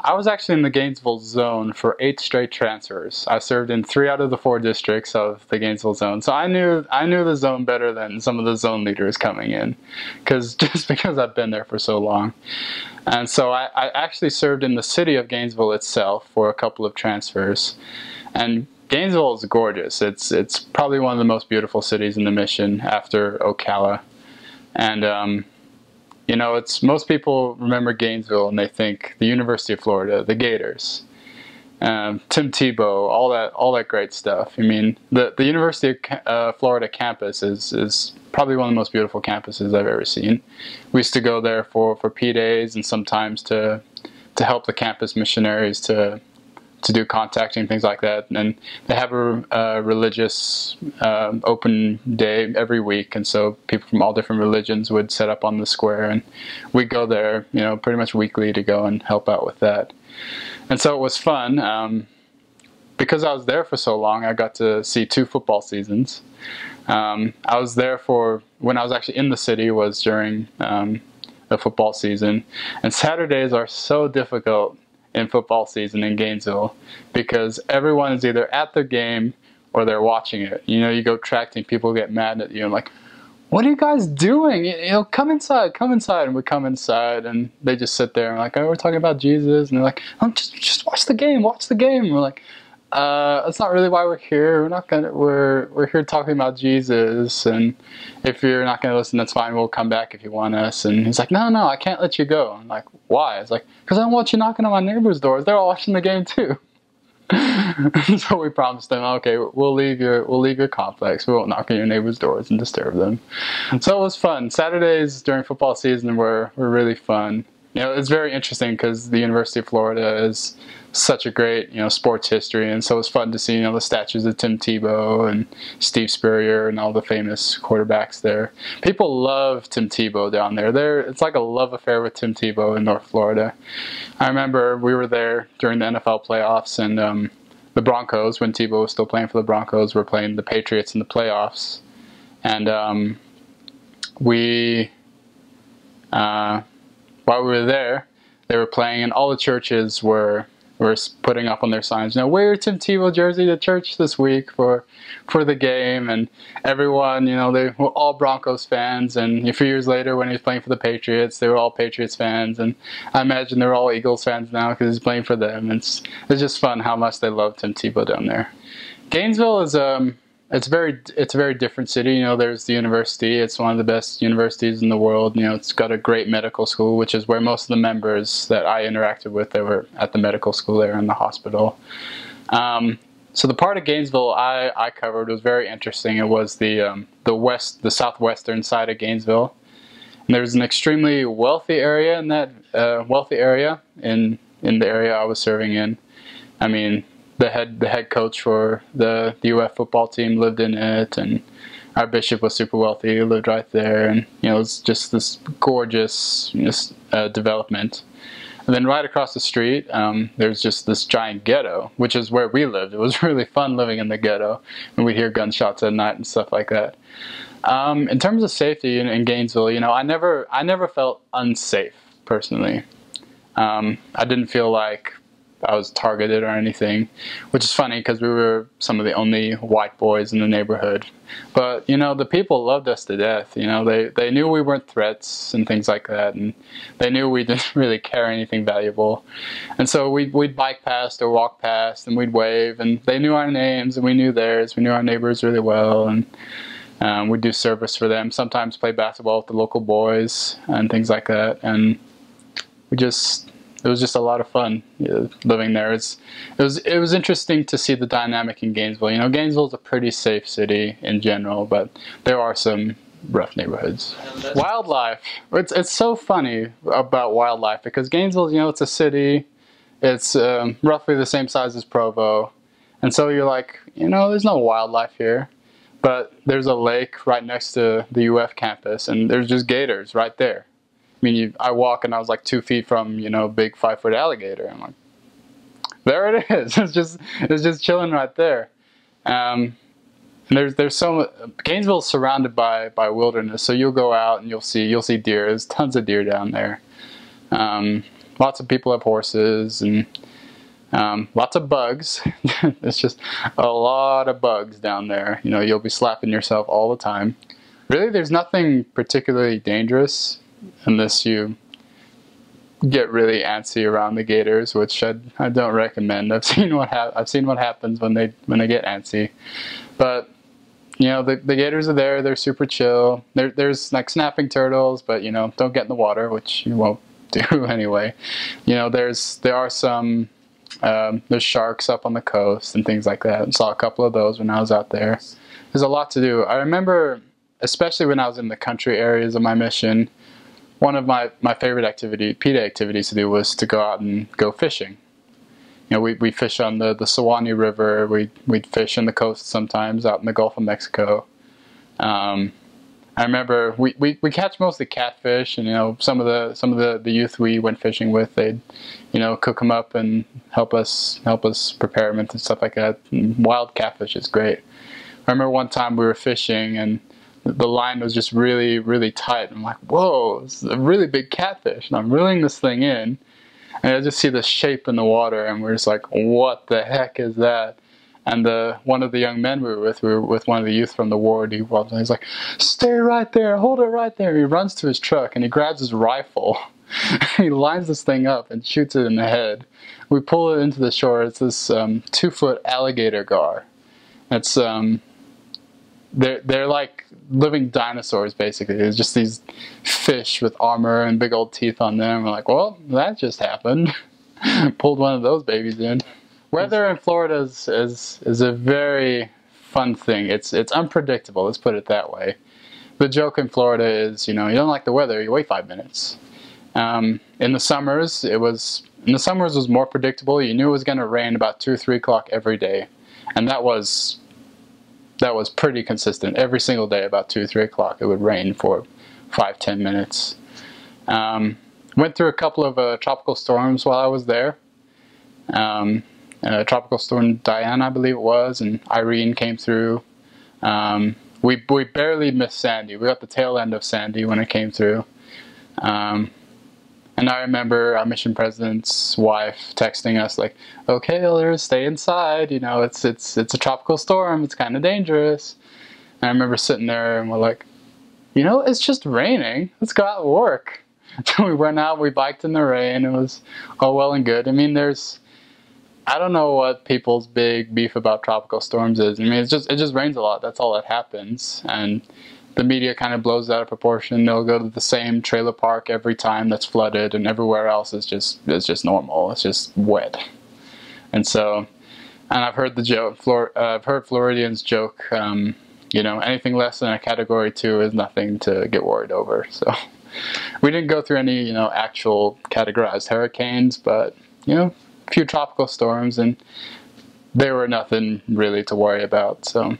I was actually in the Gainesville zone for 8 straight transfers. I served in 3 out of the 4 districts of the Gainesville zone, so I knew the zone better than some of the zone leaders coming in, because I've been there for so long. And so I actually served in the city of Gainesville itself for a couple of transfers. And Gainesville is gorgeous. It's probably one of the most beautiful cities in the Mission after Ocala. And you know, most people remember Gainesville and they think the University of Florida, the Gators, Tim Tebow, all that great stuff. I mean, the University of Florida campus is probably one of the most beautiful campuses I've ever seen. We used to go there for P-days and sometimes to help the campus missionaries to do contacting, things like that. And they have a religious open day every week, and so people from all different religions would set up on the square, and we'd go there, you know, pretty much weekly to go and help out with that. And so it was fun. Because I was there for so long, I got to see 2 football seasons. I was there when I was actually in the city was during the football season, and Saturdays are so difficult in football season in Gainesville because everyone is either at the game or they're watching it. You know, you go track and people get mad at you and like, what are you guys doing? You know, come inside. And we come inside and they just sit there and like, oh, we're talking about Jesus. And they're like, oh, just watch the game. And we're like, that's not really why we're here. We're here talking about Jesus, and if you're not gonna listen, that's fine. We'll come back if you want us. And he's like, no, I can't let you go. I'm like, why? It's like, because I don't want you knocking on my neighbors' doors. They're all watching the game too. So we promised them, okay, we'll leave your complex. We won't knock on your neighbors' doors and disturb them. So it was fun. Saturdays during football season were really fun. You know, it's very interesting because the University of Florida is such a great, you know, sports history, and so it's fun to see, you know, the statues of Tim Tebow and Steve Spurrier and all the famous quarterbacks there. People love Tim Tebow down there. It's like a love affair with Tim Tebow in North Florida. I remember we were there during the NFL playoffs, and the Broncos, when Tebow was still playing for the Broncos, were playing the Patriots in the playoffs, and while we were there, they were playing, and all the churches were putting up on their signs, you know, wear your Tim Tebow jersey to church this week for the game. And everyone, you know, they were all Broncos fans, and a few years later when he was playing for the Patriots, they were all Patriots fans, and I imagine they're all Eagles fans now because he's playing for them. It's just fun how much they love Tim Tebow down there. Gainesville is it's a very different city. You know, there's the university. It's one of the best universities in the world. You know, it's got a great medical school, which is where most of the members that I interacted with, they were at the medical school there in the hospital. So the part of Gainesville I covered was very interesting. It was the southwestern side of Gainesville. And there's an extremely wealthy area in that in the area I was serving in. I mean, the head coach for the UF football team lived in it, and our bishop was super wealthy. He lived right there, and you know, it's just this gorgeous development. And then right across the street, there's just this giant ghetto, which is where we lived. It was really fun living in the ghetto, and we'd hear gunshots at night and stuff like that. In terms of safety in Gainesville, you know, I never felt unsafe personally. I didn't feel like I was targeted or anything, which is funny because we were some of the only white boys in the neighborhood. But, you know, the people loved us to death. You know, they knew we weren't threats and things like that, and they knew we didn't really carry anything valuable. And so we'd bike past or walk past, and we'd wave, and they knew our names and we knew theirs. We knew our neighbors really well, and we'd do service for them, sometimes play basketball with the local boys and things like that. And it was just a lot of fun, you know, living there. It was interesting to see the dynamic in Gainesville. You know, Gainesville is a pretty safe city in general, but there are some rough neighborhoods. Wildlife. It's so funny about wildlife because Gainesville, you know, it's a city. It's roughly the same size as Provo, and so you're like, you know, there's no wildlife here, but there's a lake right next to the UF campus, and there's just gators right there. I mean, I walk and I was like 2 feet from, you know, big 5-foot alligator. I'm like, there it is. It's just chilling right there. And Gainesville's surrounded by wilderness, so you'll go out and you'll see deer. There's tons of deer down there. lots of people have horses, and lots of bugs. It's just a lot of bugs down there. You know, you'll be slapping yourself all the time. Really, there's nothing particularly dangerous unless you get really antsy around the gators, which I don't recommend. I've seen what happens when they get antsy. But you know, the gators are there. They're super chill. There's like snapping turtles, but you know, don't get in the water, which you won't do anyway. You know, there are some there's sharks up on the coast and things like that. I saw a couple of those when I was out there. There's a lot to do. I remember, especially when I was in the country areas of my mission, one of my favorite PTA activities to do was to go out and go fishing. You know, we fish on the Suwannee River. We'd fish on the coast sometimes, out in the Gulf of Mexico. I remember we catch mostly catfish, and you know, some of the youth we went fishing with, they'd, you know, cook them up and help us prepare them and stuff like that. And wild catfish is great. I remember one time we were fishing and the line was just really, really tight. I'm like, whoa, this is a really big catfish. And I'm reeling this thing in, and I just see the shape in the water, and we're just like, what the heck is that? And one of the young men we were with one of the youth from the ward. He's like, stay right there, hold it right there. He runs to his truck and he grabs his rifle. He lines this thing up and shoots it in the head. We pull it into the shore. It's this 2-foot alligator gar. It's they're like living dinosaurs, basically. There's just these fish with armor and big old teeth on them. We're like, well, that just happened. Pulled one of those babies in. Weather in Florida is a very fun thing. It's unpredictable, let's put it that way. The joke in Florida is, you know, you don't like the weather, you wait 5 minutes. In the summers, it was more predictable. You knew it was going to rain about 2 or 3 o'clock every day, and that was pretty consistent. Every single day, about 2 or 3 o'clock, it would rain for 5-10 minutes. Went through a couple of tropical storms while I was there. Tropical Storm Diana, I believe it was, and Irene came through. We barely missed Sandy. We got the tail end of Sandy when it came through. And I remember our mission president's wife texting us like, "Okay, Hillers, stay inside. You know, it's a tropical storm. It's kind of dangerous." And I remember sitting there and we're like, "You know, it's just raining. Let's go out and work." So we went out. We biked in the rain. It was all well and good. I mean, I don't know what people's big beef about tropical storms is. I mean, it just rains a lot. That's all that happens. And the media kind of blows that out of proportion. They'll go to the same trailer park every time that's flooded, and everywhere else is just normal. It's just wet. And so, and I've heard the joke. I've heard Floridians joke. You know, anything less than a Category 2 is nothing to get worried over. So, we didn't go through any, you know, actual categorized hurricanes, but you know, a few tropical storms, and they were nothing really to worry about. So